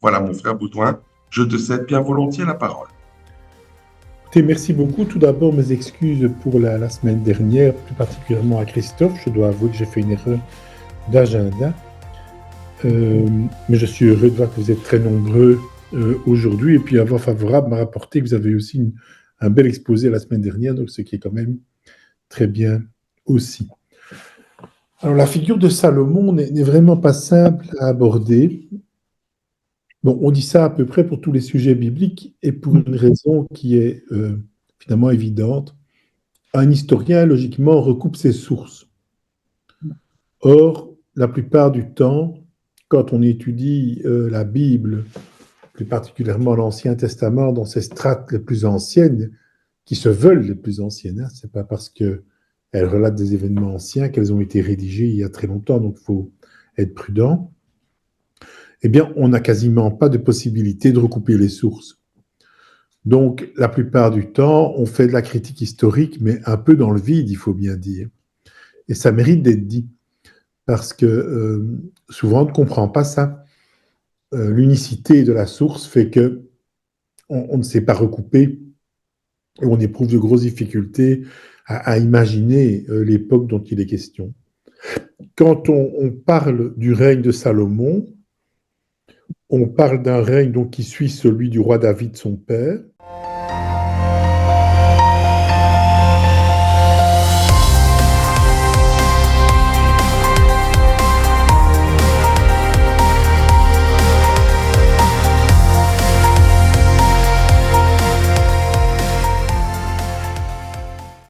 Voilà, mon frère Baudouin, je te cède bien volontiers la parole. Écoutez, merci beaucoup. Tout d'abord, mes excuses pour la semaine dernière, plus particulièrement à Christophe. Je dois avouer que j'ai fait une erreur d'agenda. Mais je suis heureux de voir que vous êtes très nombreux aujourd'hui. Et puis, avoir favorable m'a rapporté que vous avez aussi un bel exposé la semaine dernière, donc ce qui est quand même très bien aussi. Alors, la figure de Salomon n'est vraiment pas simple à aborder. Bon, on dit ça à peu près pour tous les sujets bibliques et pour une raison qui est finalement évidente. Un historien, logiquement, recoupe ses sources. Or, la plupart du temps, quand on étudie la Bible, plus particulièrement l'Ancien Testament, dans ses strates les plus anciennes, qui se veulent les plus anciennes, hein, c'est pas parce qu'elles relatent des événements anciens qu'elles ont été rédigées il y a très longtemps, donc il faut être prudent, eh bien, on n'a quasiment pas de possibilité de recouper les sources. Donc, la plupart du temps, on fait de la critique historique, mais un peu dans le vide, il faut bien dire. Et ça mérite d'être dit, parce que souvent, on ne comprend pas ça. L'unicité de la source fait que on ne sait pas recouper, et on éprouve de grosses difficultés à imaginer l'époque dont il est question. Quand on parle du règne de Salomon, on parle d'un règne donc, qui suit celui du roi David, son père,